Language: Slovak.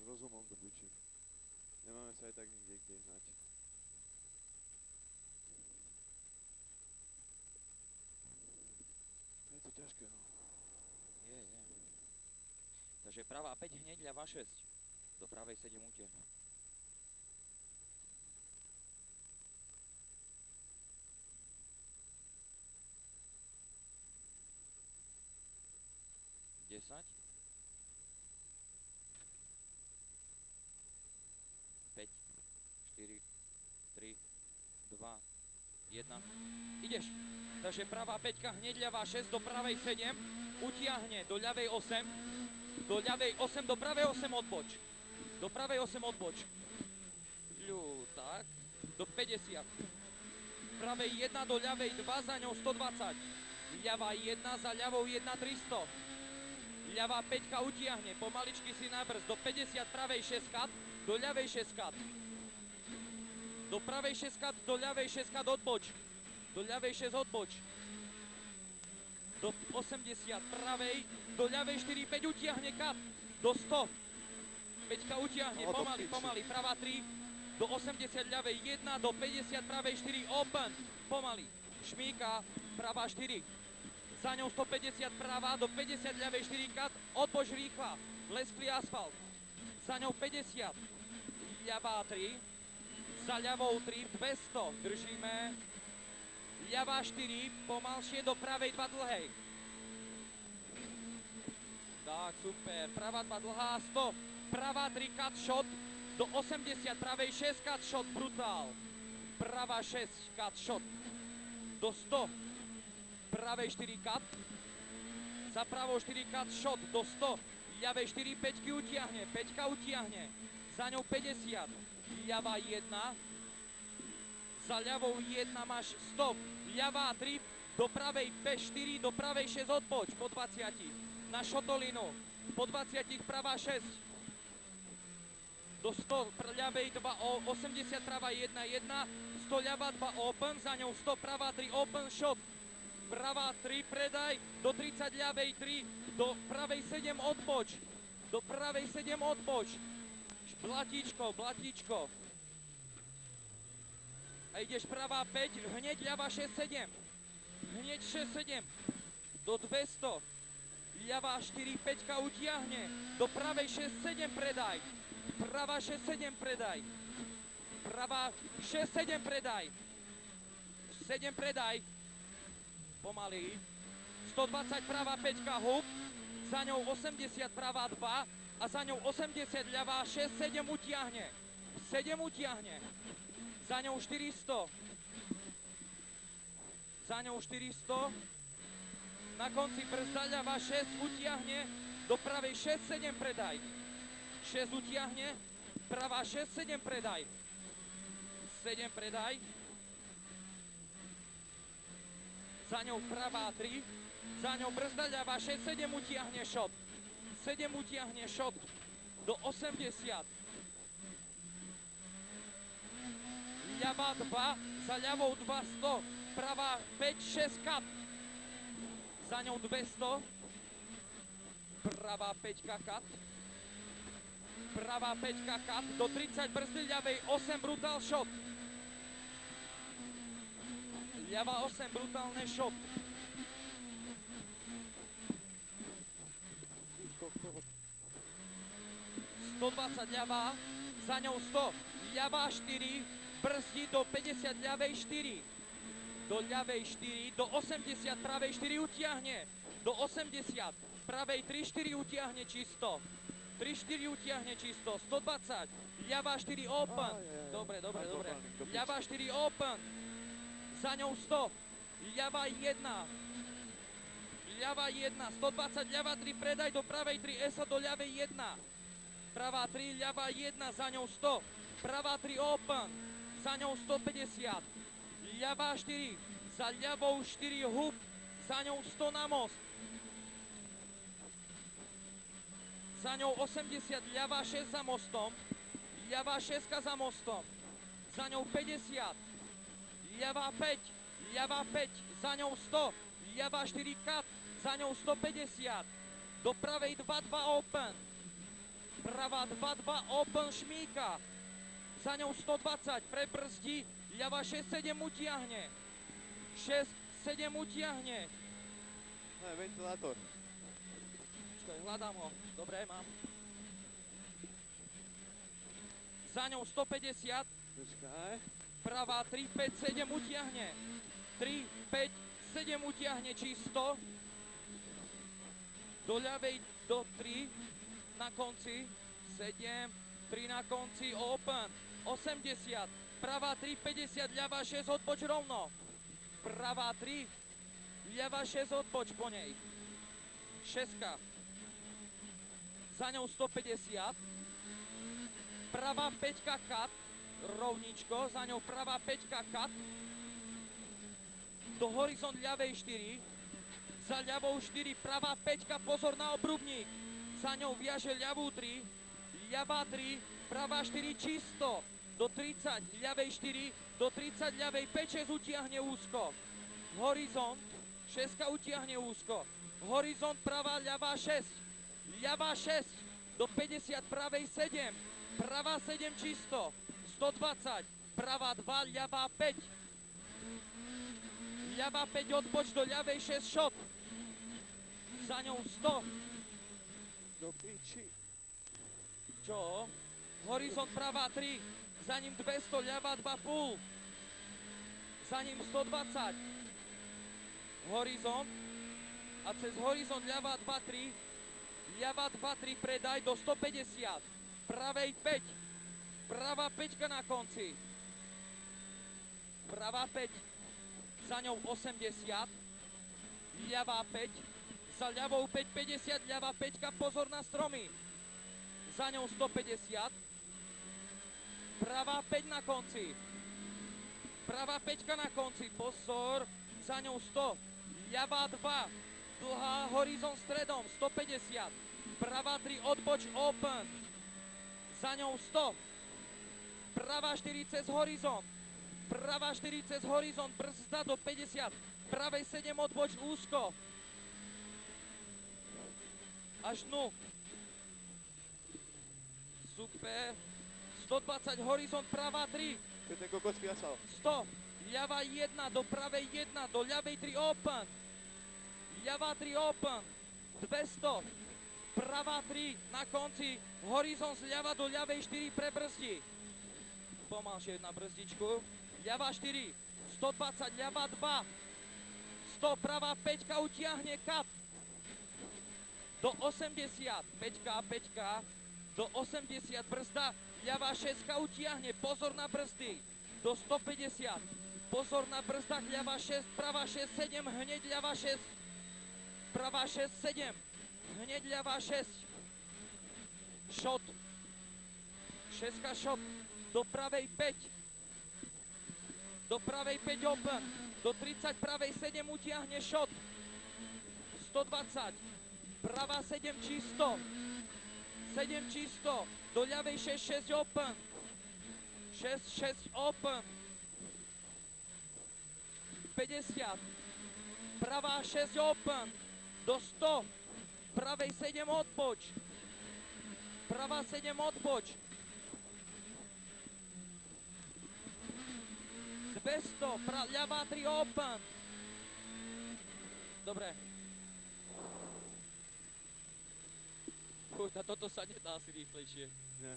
rozumom do piči. Nemáme sa aj tak nikde kde hnať. Je to ťažké, no. Je. Takže pravá 5 hneď, ľavá 6. Do pravej 7 utiahne. Desať. 5, 4, 3, 2, 1. Ideš. Takže pravá 5 hneď, ľavá 6, do pravej 7. Utiahne do ľavej 8. Do ľavej 8, do pravej 8 odboč. Do pravej 8 odboč. Tak. Do 50. Pravej 1, do ľavej 2, za ňou 120. Ľavá 1, za ľavou 1, 300. Ľavá 5 utiahne, pomaličky si na brzd. Do 50 pravej 6 kat, do ľavej 6 kat. Do pravej 6 kat, do ľavej 6 kat odboč. Do ľavej 6 odboč. Do 80 pravej, do ľavej 4, 5 utiahne kat. Do 100. 5 utiahne, pomaly, pravá 3. Do 80 ľavej 1, do 50 pravej 4, open. Pomaly. Šmíka, pravá 4. Za ňou 150 pravá, do 50 ľavej 4 kat, odboč rýchla. Lesklý asfalt. Za ňou 50. Ľavá 3. Za ľavou 3, 200. Držíme. Ľavá 4, pomalšie, do pravej 2 dlhej. Tak, super. Pravá 2 dlhá, 100. Pravá 3 cut shot, do 80. Pravej 6 cut shot, brutál. Pravá 6 cut shot, do 100. Pravej 4 cut. Za pravou 4 cut shot, do 100. Ľavej 4, 5 utiahne, 5 utiahne. Za ňou 50. Ľavá 1. Za ľavou 1 máš stop. Ľavá 3, do pravej 4, do pravej 6 odboč, po 20. Na šotolinu, po 20 pravá 6. Do 100 ľavej 2, 80 pravá 1, 1, 100 ľavá 2 open, za ňou 100 pravá 3 open shot. Pravá 3 predaj, do 30 ľavej 3, do pravej 7 odboč. Do pravej 7 odboč. Blatíčko. A ideš pravá 5, hneď ľavá 6-7. Hneď 6-7. Do 200. Ľavá 4-5 utiahne. Do pravej 6-7 predaj. Pravá 6-7 predaj. Pravá 6-7 predaj. 7 predaj. Pomaly. 120 pravá 5 hub. Za ňou 80 pravá 2. A za ňou 80 ľavá 6-7 utiahne. 7 utiahne. Za ňou 400. Za ňou 400. Na konci brzda ľavá 6 utiahne. Do pravej 6-7 predaj. 6 utiahne. Pravá 6-7 predaj. 7 predaj. Za ňou pravá 3. Za ňou brzda ľavá 6-7 utiahne shot. 7 utiahne shot. Do 80. Ľavá 2, za ľavou 2, 100, pravá 5, 6 cut. Za ňou 200. Pravá 5 cut. Pravá 5 cut, do 30 brzdy ľavej 8 brutál shot. Ľavá 8 brutálne shot. 120 ľavá, za ňou 100. Ľavá 4, brzdi do 50 ľavej 4. Do ľavej 4, do 80 pravej 4 utiahne. Do 80 pravej 3, 4 utiahne čisto. 3, 4 utiahne čisto. 120. Ľavá 4 open. Dobre. Ľavá 4 open. Za ňou 100. Ľavá 1. Ľavá 1. 120. Ľavá 3 predaj do pravej 3 ESO do ľavej 1. Pravá 3, ľavá 1, za ňou 100. Pravá 3 open, za ňou 150. Ľavá 4, za ľavou 4 hub, za ňou 100 na most. Za ňou 80, ľavá 6 za mostom. Ľavá 6 za mostom. Za ňou 50. Ľavá 5, za ňou 100. Ľavá 4 cut, za ňou 150. Do pravej 2 open. pravá 2-2, open šmíka. Za ňou 120, prebrzdí, ľava 6-7 utiahne. 6-7 utiahne. Ventilátor. Počkaj, hľadám ho. Dobre, mám. Za ňou 150, Počkaj. pravá 3-5-7 utiahne. 3-5-7 utiahne čisto. Do ľavej do 3 na konci. 7, 3 na konci, open. 80, pravá 3-50, ľavá 6, odboč rovno. Pravá 3, ľavá 6, odboč po nej. 6. Za ňou 150. Pravá 5 kat, rovničko, za ňou pravá 5 kat. Do horizont ľavej 4. Za ľavou 4, pravá 5, pozor na obrubník. Za ňou viaže ľavú 3, ľavá 3, pravá 4 čisto. Do 30, ľavej 4, do 30, ľavej 5, 6 utiahne úzko. Horizont, 6 utiahne úzko. Horizont, pravá, ľavá 6. Ľavá 6, do 50, pravej 7. Pravá 7 čisto. 120, pravá 2, ľavá 5. Ľavá 5 odboč do ľavej 6 shot. Za ňou 100. Do piči. Čo? Horizont pravá 3. Za ním 200, ľavá 2,5. Za ním 120. Horizont. A cez horizont ľavá 2,3. Ľavá 2,3 predaj do 150. Pravej 5. Pravá 5 na konci. Pravá 5. Za ňou 80. Ľavá 5. Za ľavou 5, 50. Ľavá 5, pozor na stromy. Za ňou 150. Pravá 5 na konci. Pravá 5 na konci, pozor. Za ňou 100. Ľavá 2. Dlhá, horizont stredom, 150. Pravá 3, odboč, open. Za ňou 100. Pravá 4 cez horizont. Pravá 4 cez horizont, brzda do 50. Pravej 7, odboč, úzko. Až dnu. Super. 120, horizont, pravá 3. To je ten kokos fiasal. 100. Ľavá 1, do pravej 1, do ľavej 3, open. Ľavá 3, open. 200. Pravá 3, na konci. Horizont zľava do ľavej 4, prebrzdí. Pomalšie na brzdičku. Ľavá 4. 120, ľavá 2. 100, pravá 5, utiahne kat. Do 80. 5, 5. Do 80, brzda. Ľavá 6 utiahne, pozor na brzdy. Do 150. Pozor na brzdách, ľavá 6, pravá 6, 7, hneď ľavá 6. Pravá 6, 7. Hneď ľavá 6. Shot. 6 shot. Do pravej 5. Do pravej 5 open. Do 30, pravej 7 utiahne shot. 120. Pravá 7 čisto. 7 čisto. Do ľavej 6, 6 open. 6, 6 open. 50. Pravá 6 open. Do 100. Pravej 7 odboč. Pravá 7 odboč. 200. Ľavá 3 open. Dobre. Toto sa nedá asi rýchlejšie. Nie.